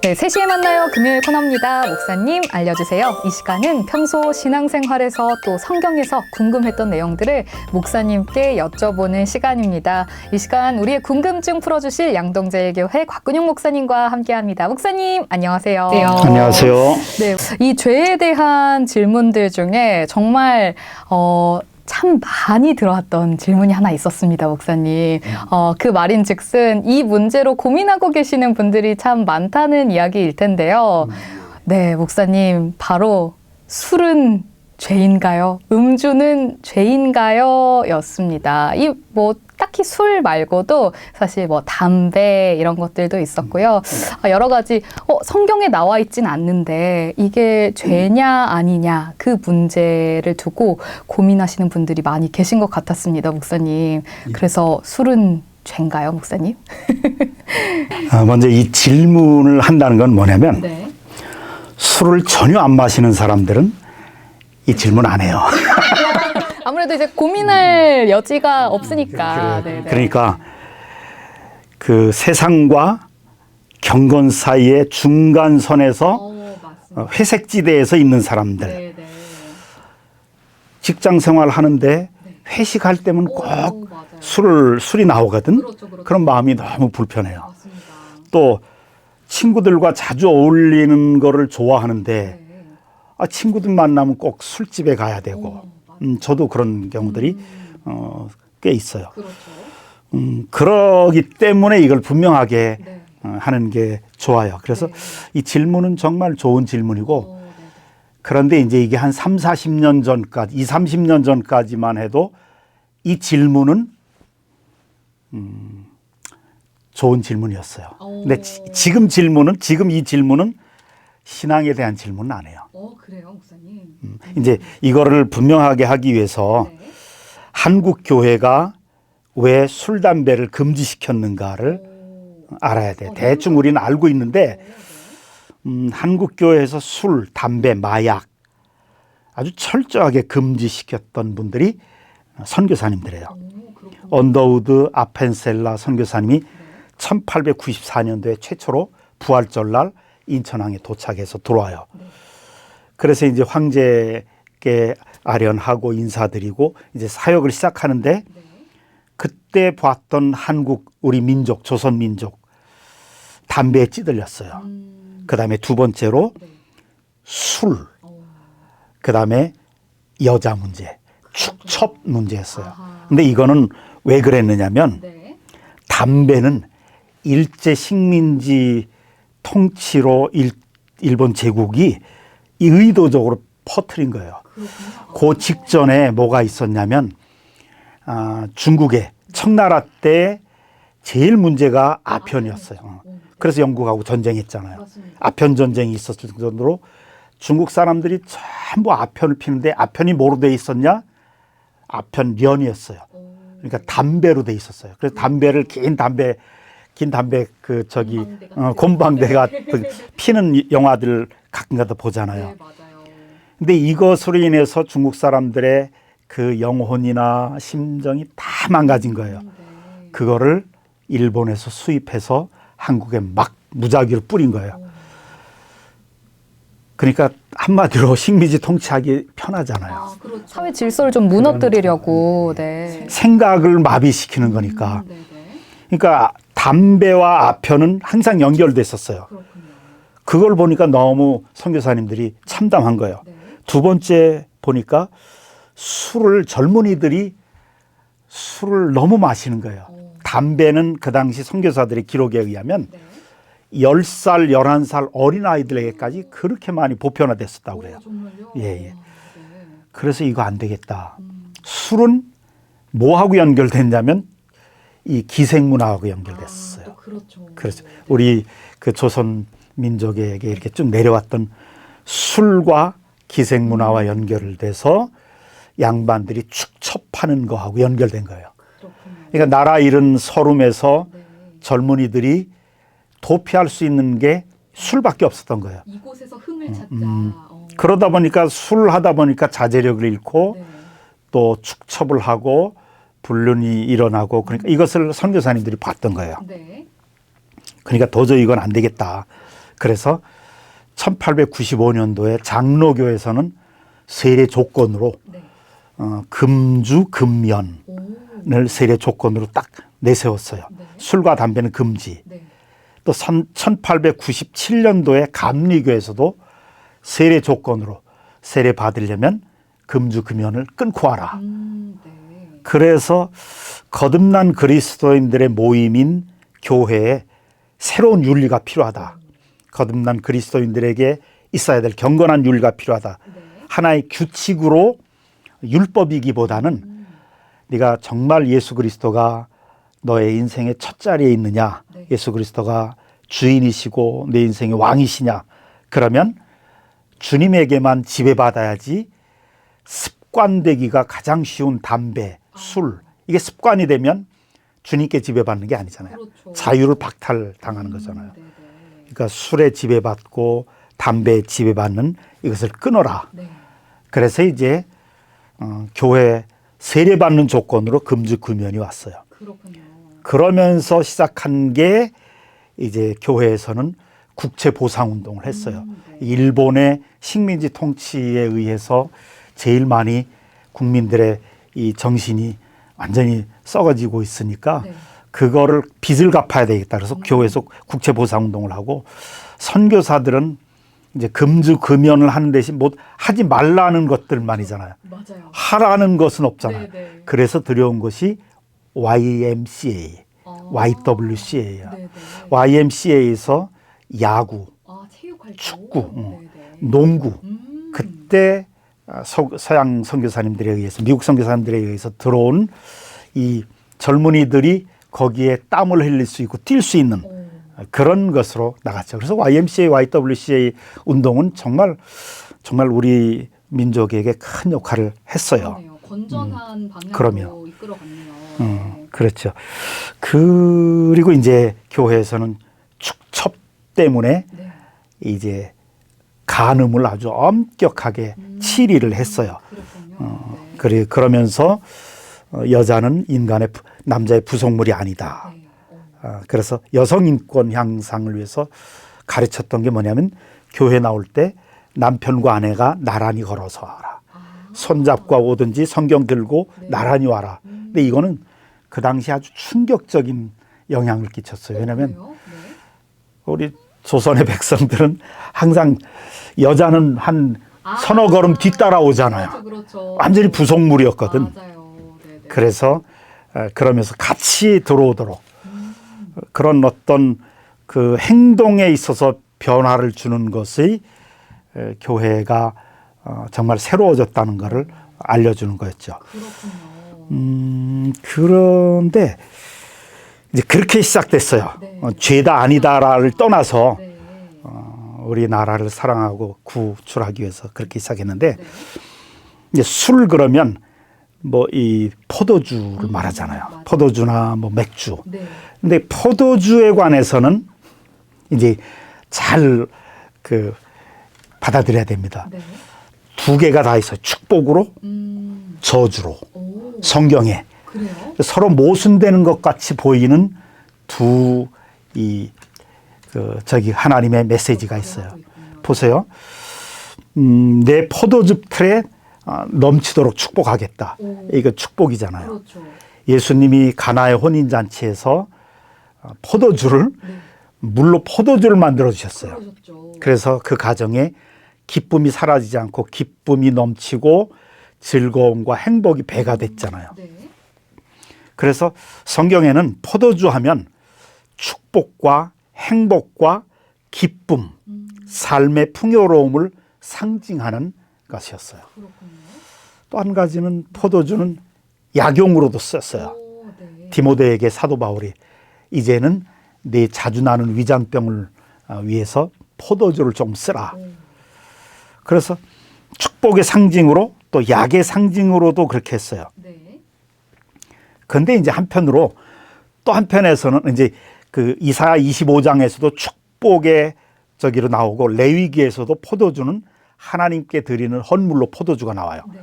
네, 3시에 만나요. 금요일 코너입니다. 목사님 알려주세요. 이 시간은 평소 신앙생활에서 또 성경에서 궁금했던 내용들을 목사님께 여쭤보는 시간입니다. 이 시간 우리의 궁금증 풀어주실 양동제일교회 곽근용 목사님과 함께합니다. 목사님 안녕하세요. 네, 안녕하세요. 네, 이 죄에 대한 질문들 중에 정말 참 많이 들어왔던 질문이 하나 있었습니다, 목사님. 그 말인즉슨 이 문제로 고민하고 계시는 분들이 참 많다는 이야기일 텐데요. 네, 목사님, 바로 술은 죄인가요? 음주는 죄인가요? 였습니다. 이 딱히 술 말고도 사실 담배 이런 것들도 있었고요. 여러 가지 성경에 나와 있진 않는데 이게 죄냐 아니냐 그 문제를 두고 고민하시는 분들이 많이 계신 것 같았습니다, 목사님. 그래서 술은 죄인가요, 목사님? 먼저 이 질문을 한다는 건 뭐냐면 네. 술을 전혀 안 마시는 사람들은 이 질문 안 해요. 아무래도 이제 고민할 여지가 없으니까. 그러니까 그 세상과 경건 사이의 중간선에서 회색지대에서 있는 사람들. 직장 생활 하는데 회식할 때면 꼭 술이 나오거든. 그렇죠. 그런 마음이 너무 불편해요. 맞습니다. 또 친구들과 자주 어울리는 거를 좋아하는데 친구들 만나면 꼭 술집에 가야 되고 저도 그런 경우들이 꽤 있어요. 그렇죠. 그러기 때문에 이걸 분명하게 하는 게 좋아요. 그래서 이 질문은 정말 좋은 질문이고 그런데 이제 이게 한 3, 40년 전까지 20, 30년 전까지만 해도 이 질문은 좋은 질문이었어요. 근데 지금 이 질문은 신앙에 대한 질문은 안 해요. 그래요, 목사님. 이제 이거를 분명하게 하기 위해서 한국 교회가 왜 술, 담배를 금지시켰는가를 알아야 돼. 대충 우리는 알고 있는데 한국 교회에서 술, 담배, 마약 아주 철저하게 금지시켰던 분들이 선교사님들이에요. 언더우드 아펜셀라 선교사님이 1894년도에 최초로 부활절날 인천항에 도착해서 들어와요. 그래서 이제 황제께 아련하고 인사드리고 이제 사역을 시작하는데 그때 봤던 한국 우리 민족 조선 민족 담배에 찌들렸어요. 그다음에 두 번째로 술, 그다음에 여자 문제, 축첩 문제였어요. 근데 이거는 왜 그랬느냐면 담배는 일제 식민지 통치로 일본 제국이 의도적으로 퍼뜨린 거예요. 그 직전에 뭐가 있었냐면 중국의 청나라 때 제일 문제가 아편이었어요. 그래서 영국하고 전쟁했잖아요. 아편 전쟁이 있었을 정도로 중국 사람들이 전부 아편을 피는데 아편이 뭐로 돼 있었냐? 아편련이었어요. 그러니까 담배로 돼 있었어요. 그래서 담배를 긴 담배 곰방대가 피는 영화들 가끔가다 보잖아요. 네, 맞아요. 근데 이것으로 인해서 중국 사람들의 그 영혼이나 심정이 다 망가진 거예요. 그거를 일본에서 수입해서 한국에 막 무작위로 뿌린 거예요. 그러니까 한마디로 식민지 통치하기 편하잖아요. 그렇죠. 사회 질서를 좀 무너뜨리려고. 생각을 마비시키는 거니까. 그러니까 담배와 아편은 항상 연결됐었어요. 그걸 보니까 너무 선교사님들이 참담한 거예요. 두 번째 보니까 젊은이들이 술을 너무 마시는 거예요. 담배는 그 당시 선교사들의 기록에 의하면 10살, 11살 어린아이들에게까지 그렇게 많이 보편화됐었다고 그래요. 예. 그래서 이거 안 되겠다. 술은 뭐하고 연결됐냐면 이 기생문화하고 연결됐어요. 그렇죠. 우리 그 조선 민족에게 이렇게 쭉 내려왔던 술과 기생문화와 연결돼서 양반들이 축첩하는 거하고 연결된 거예요. 그러니까 나라 잃은 서름에서 젊은이들이 도피할 수 있는 게 술밖에 없었던 거예요. 이곳에서 흥을 찾자. 그러다 보니까 술 하다 보니까 자제력을 잃고 또 축첩을 하고 불륜이 일어나고 그러니까 이것을 선교사님들이 봤던 거예요. 그러니까 도저히 이건 안 되겠다. 그래서 1895년도에 장로교에서는 세례 조건으로 네. 금주 금연을 오. 세례 조건으로 딱 내세웠어요. 네. 술과 담배는 금지. 네. 또 1897년도에 감리교에서도 세례 조건으로 세례 받으려면 금주 금연을 끊고 와라. 네. 그래서 거듭난 그리스도인들의 모임인 교회에 새로운 윤리가 필요하다. 거듭난 그리스도인들에게 있어야 될 경건한 윤리가 필요하다. 네. 하나의 규칙으로 율법이기보다는 네가 정말 예수 그리스도가 너의 인생의 첫 자리에 있느냐, 네. 예수 그리스도가 주인이시고 내 인생의 왕이시냐, 그러면 주님에게만 지배받아야지 습관되기가 가장 쉬운 담배, 술, 이게 습관이 되면 주님께 지배받는 게 아니잖아요. 그렇죠. 자유를 박탈당하는 거잖아요. 네네. 그러니까 술에 지배받고 담배에 지배받는 이것을 끊어라. 네. 그래서 이제 교회 세례받는 조건으로 금주 금연이 왔어요. 그렇군요. 그러면서 시작한 게 이제 교회에서는 국채 보상 운동을 했어요. 네. 일본의 식민지 통치에 의해서 제일 많이 국민들의 이 정신이 완전히 썩어지고 있으니까 네. 그거를 빚을 갚아야 되겠다. 그래서 교회에서 국채 보상 운동을 하고, 선교사들은 이제 금주 금연을 하는 대신 뭐 하지 말라는 것들만이잖아요. 맞아요. 하라는 것은 없잖아요. 네네. 그래서 들여온 것이 YMCA, YWCA야. 네네. YMCA에서 야구, 체육 활동. 축구, 네네. 농구. 그때 서양 선교사님들에 의해서, 미국 선교사님들에 의해서 들어온 이 젊은이들이 거기에 땀을 흘릴 수 있고 뛸 수 있는 그런 것으로 나갔죠. 그래서 YMCA, YWCA 운동은 정말 우리 민족에게 큰 역할을 했어요. 그러네요. 건전한 방향으로 그럼요. 이끌어갔네요. 네. 그렇죠. 그리고 이제 교회에서는 축첩 때문에 네. 이제 간음을 아주 엄격하게 치리를 했어요. 그렇군요. 네. 그러면서 여자는 남자의 부속물이 아니다. 네. 그래서 여성 인권 향상을 위해서 가르쳤던 게 뭐냐면, 교회 나올 때 남편과 아내가 나란히 걸어서 와라. 손잡고 오든지 성경 들고 네. 나란히 와라. 근데 이거는 그 당시 아주 충격적인 영향을 끼쳤어요. 왜냐하면 그래요? 네. 우리 조선의 백성들은 항상 여자는 한 서너 걸음 뒤따라오잖아요. 그렇죠, 그렇죠. 완전히 부속물이었거든. 맞아요. 네네. 그래서 그러면서 같이 들어오도록 그런 어떤 그 행동에 있어서 변화를 주는 것이 교회가 정말 새로워졌다는 것을 알려주는 거였죠. 그렇군요. 그런데 이제 그렇게 시작됐어요. 네. 죄다 아니다를 떠나서 네. 우리 나라를 사랑하고 구출하기 위해서 그렇게 시작했는데, 네. 이제 술 그러면 뭐 이 포도주를 말하잖아요. 맞아요. 포도주나 뭐 맥주. 네. 근데 포도주에 관해서는 이제 잘 받아들여야 됩니다. 네. 두 개가 다 있어요. 축복으로, 저주로. 오. 성경에 그래요? 서로 모순되는 것 같이 보이는 하나님의 메시지가 있어요. 보세요. 내 포도즙 틀에 넘치도록 축복하겠다. 이거 축복이잖아요. 그렇죠. 예수님이 가나의 혼인잔치에서 포도주를 네. 물로 포도주를 만들어 주셨어요. 그러셨죠. 그래서 그 가정에 기쁨이 사라지지 않고 기쁨이 넘치고 즐거움과 행복이 배가 됐잖아요. 네. 그래서 성경에는 포도주 하면 축복과 행복과 기쁨, 삶의 풍요로움을 상징하는 것이었어요. 그렇군요. 또 한 가지는 포도주는 약용으로도 썼어요. 오, 네. 디모데에게 사도 바울이 이제는 네 자주 나는 위장병을 위해서 포도주를 좀 쓰라. 그래서 축복의 상징으로 또 약의 상징으로도 그렇게 했어요. 네. 그런데 이제 또 한편에서는 이제 그 이사야 25장에서도 축복의 저기로 나오고, 레위기에서도 포도주는 하나님께 드리는 헌물로 포도주가 나와요. 네.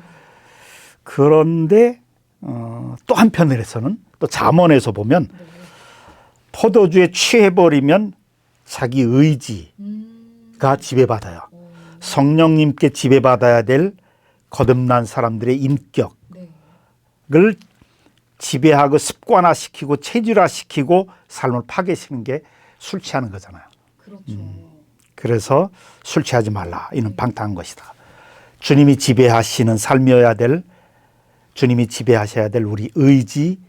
그런데 또 한편에서는, 또 잠언에서 보면 네. 포도주에 취해버리면 자기 의지, 지배받아요. 성령님께 지배받아야 될 거듭난 사람들의 인격을 지배하고 습관화시키고 체질화시키고 삶을 파괴시키는 게 술 취하는 거잖아요. 그래서 술 취하지 말라. 이는 방탕한 것이다. 주님이 지배하시는 삶이어야 될, 주님이 지배하셔야 될 우리 의지,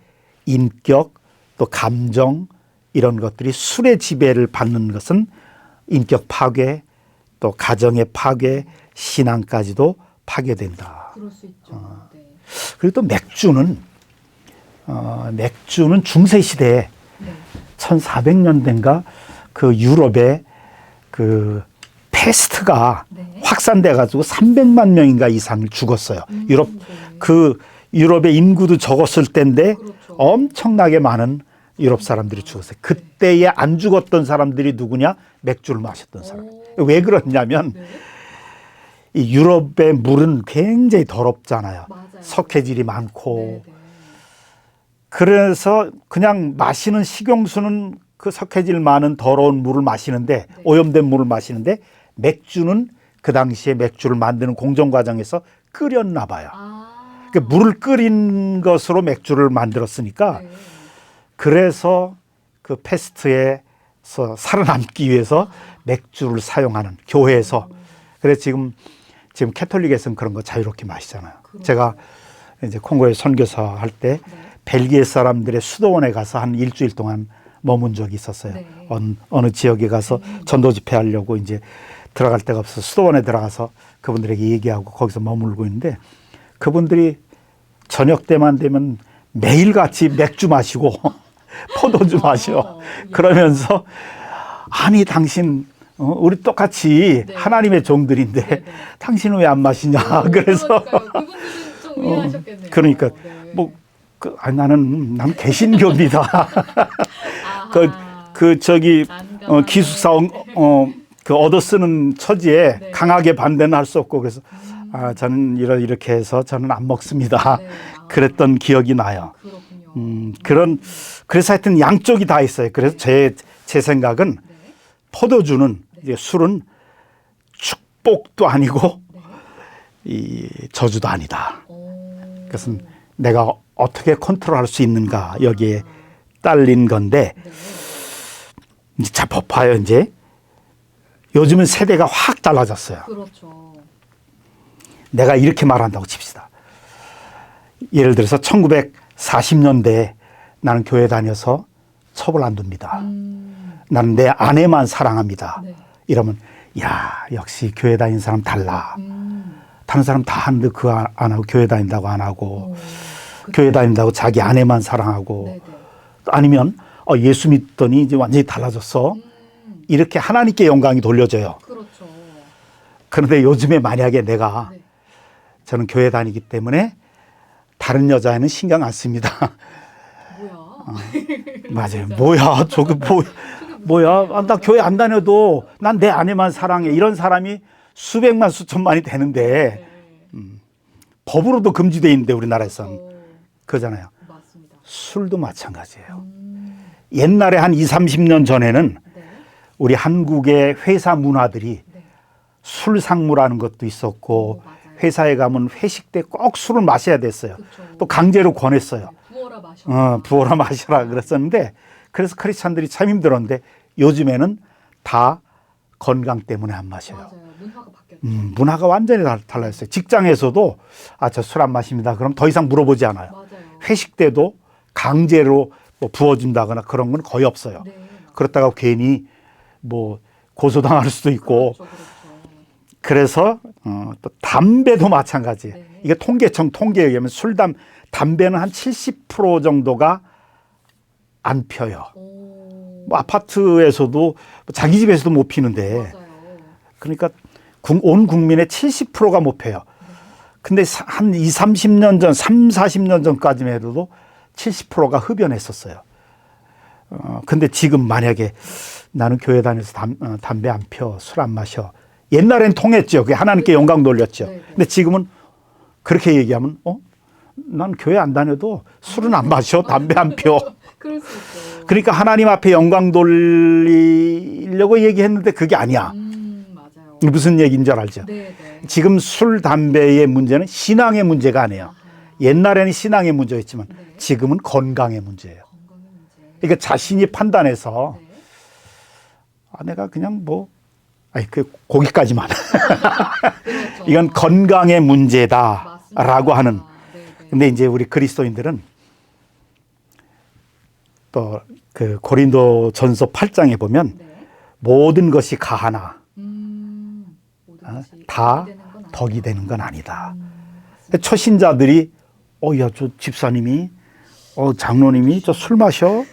인격, 또 감정 이런 것들이 술의 지배를 받는 것은 인격 파괴, 또 가정의 파괴, 신앙까지도 파괴된다. 그럴 수 있죠. 네. 그리고 또 맥주는 중세 시대에 1400년대인가 그 유럽에 그 패스트가 확산돼 가지고 300만 명인가 이상을 죽었어요. 유럽의 인구도 적었을 때인데 엄청나게 많은 유럽 사람들이 죽었어요. 그때에 안 죽었던 사람들이 누구냐? 맥주를 마셨던 사람. 왜 그러냐면 이 유럽의 물은 굉장히 더럽잖아요. 석회질이 많고. 그래서 그냥 마시는 식용수는 그 석회질 많은 더러운 물을 마시는데, 오염된 물을 마시는데, 맥주는 그 당시에 맥주를 만드는 공정 과정에서 끓였나 봐요. 그 물을 끓인 것으로 맥주를 만들었으니까 그래서 그 패스트에서 살아남기 위해서 맥주를 사용하는 교회에서. 그래서 지금 캐톨릭에서는 그런 거 자유롭게 마시잖아요. 제가 이제 콩고에 선교사 할 때 벨기에 사람들의 수도원에 가서 한 일주일 동안 머문 적이 있었어요. 어느 지역에 가서 전도 집회하려고 이제 들어갈 데가 없어서 수도원에 들어가서 그분들에게 얘기하고 거기서 머물고 있는데, 그분들이 저녁 때만 되면 매일같이 맥주 마시고 포도주 마셔. 그러면서 아니 당신 우리 똑같이 하나님의 종들인데 당신은 왜 안 마시냐. 그래서 그분들은 좀 의아하셨겠네요. 그러니까 나는 개신교입니다. 기숙사 그 얻어 쓰는 처지에 강하게 반대는 할 수 없고, 그래서 저는 이렇게 해서 저는 안 먹습니다. 그랬던 기억이 나요. 그래서 하여튼 양쪽이 다 있어요. 그래서 제 생각은 포도주는 이제 술은 축복도 아니고 이 저주도 아니다. 그것은 내가 어떻게 컨트롤할 수 있는가 여기에 딸린 건데, 자 봐요. 이제 요즘은 세대가 확 달라졌어요. 그렇죠. 내가 이렇게 말한다고 칩시다. 예를 들어서 1940년대에 나는 교회 다녀서 첩을 안 둡니다. 나는 내 아내만 사랑합니다. 이러면 야 역시 교회 다니는 사람 달라. 다른 사람 다 하는데 그거 안 하고 교회 다닌다고 안 하고, 교회 다닌다고 자기 아내만 사랑하고, 아니면 예수 믿더니 이제 완전히 달라졌어. 이렇게 하나님께 영광이 돌려져요. 그렇죠. 그런데 요즘에 만약에 내가 저는 교회 다니기 때문에 다른 여자애는 신경 안 씁니다. 맞아요. 뭐야 저게 뭐야. 나 교회 안 다녀도 난 내 아내만 사랑해. 이런 사람이 수백만 수천만이 되는데 법으로도 금지되어 있는데 우리나라에서는 그러잖아요. 맞습니다. 술도 마찬가지예요. 옛날에 한 20, 30년 전에는 우리 한국의 회사 문화들이 술 상무라는 것도 있었고, 회사에 가면 회식 때 꼭 술을 마셔야 됐어요. 또 강제로 권했어요. 부어라 마셔라 그랬었는데, 그래서 크리스찬들이 참 힘들었는데 요즘에는 다 건강 때문에 안 마셔요. 맞아요. 문화가 바뀌었죠. 문화가 완전히 달라졌어요. 직장에서도 저 술 안 마십니다. 그럼 더 이상 물어보지 않아요. 맞아요. 회식 때도 강제로 뭐 부어준다거나 그런 건 거의 없어요. 그렇다가 괜히 뭐 고소당할 수도 있고. 그래서 또 담배도 마찬가지예요. 이게 통계에 의하면 담배는 한 70% 정도가 안 펴요. 뭐 아파트에서도 자기 집에서도 못 피는데, 그러니까 온 국민의 70%가 못 펴요. 근데 한 30년 전, 40년 전까지만 해도 70%가 흡연했었어요. 근데 지금 만약에 나는 교회 다녀서 담배 안 펴, 술 안 마셔. 옛날엔 통했죠. 그게 하나님께 영광 돌렸죠. 근데 지금은 그렇게 얘기하면, 난 교회 안 다녀도 술은 안 마셔, 담배 안 펴. 그럴 수 있죠. 그러니까 하나님 앞에 영광 돌리려고 얘기했는데 그게 아니야. 맞아요. 무슨 얘기인 줄 알죠? 네. 지금 술, 담배의 문제는 신앙의 문제가 아니에요. 옛날에는 신앙의 문제였지만 지금은 건강의 문제예요. 그러니까 자신이 판단해서 내가 그냥 거기까지만. 그렇죠. 이건 건강의 문제다라고 하는. 근데 이제 우리 그리스도인들은 또 그 고린도전서 8장에 보면 모든 것이 가하나 다 덕이 되는 건 아니다. 초신자들이 야, 저 집사님이 장로님이 저 술 마셔?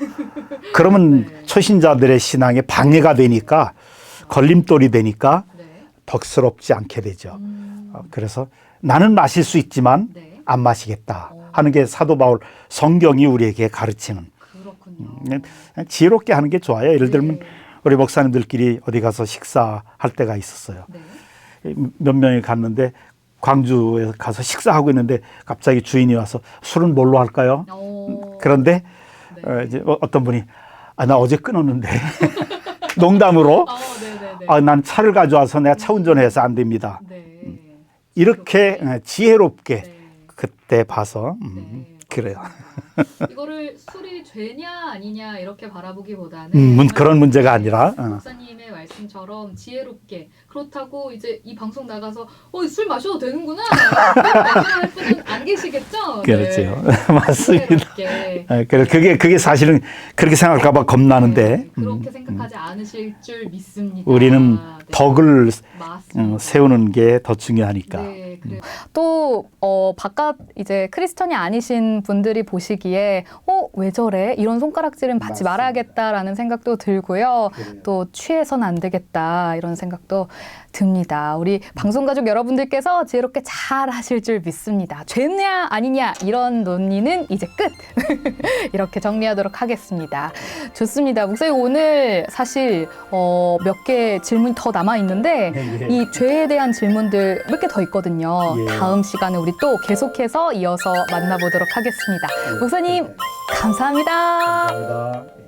그러면 초신자들의 신앙에 방해가 되니까 걸림돌이 되니까 덕스럽지 않게 되죠. 그래서 나는 마실 수 있지만 안 마시겠다 하는 게 사도 바울 성경이 우리에게 가르치는. 그냥 지혜롭게 하는 게 좋아요. 예를 들면 우리 목사님들끼리 어디 가서 식사할 때가 있었어요. 몇 명이 갔는데 광주에 가서 식사하고 있는데 갑자기 주인이 와서 술은 뭘로 할까요? 그런데 이제 어떤 분이 나 어제 끊었는데 농담으로 난 차를 가져와서 내가 차 운전해서 안 됩니다. 이렇게 지혜롭게 그때 봐서 그래요. 이거를 술이 죄냐 아니냐 이렇게 바라보기보다는 그런 문제가 아니라 목사님의 말씀처럼 지혜롭게 그렇다고 이제 이 방송 나가서 술 마셔도 되는구나 할 분은 안 계시겠죠? 그렇죠. 맞습니다. 지혜롭게. 그게 사실은 그렇게 생각할까 봐 겁나는데 그렇게 생각하지 않으실 줄 믿습니다. 우리는 덕을 맞습니다. 세우는 게 더 중요하니까. 또 바깥 이제 크리스천이 아니신 분들이 보시기에 왜 저래? 이런 손가락질은 받지 맞습니다. 말아야겠다라는 생각도 들고요. 그래요. 또 취해서는 안 되겠다 이런 생각도 듭니다. 우리 방송 가족 여러분들께서 지혜롭게 잘 하실 줄 믿습니다. 죄냐 아니냐 이런 논의는 이제 끝. 이렇게 정리하도록 하겠습니다. 좋습니다. 목사님 오늘 사실 몇 개 질문이 더 남아 있는데 이 죄에 대한 질문들 몇 개 더 있거든요. 다음 시간에 우리 또 계속해서 이어서 만나보도록 하겠습니다. 목사님 감사합니다. 감사합니다.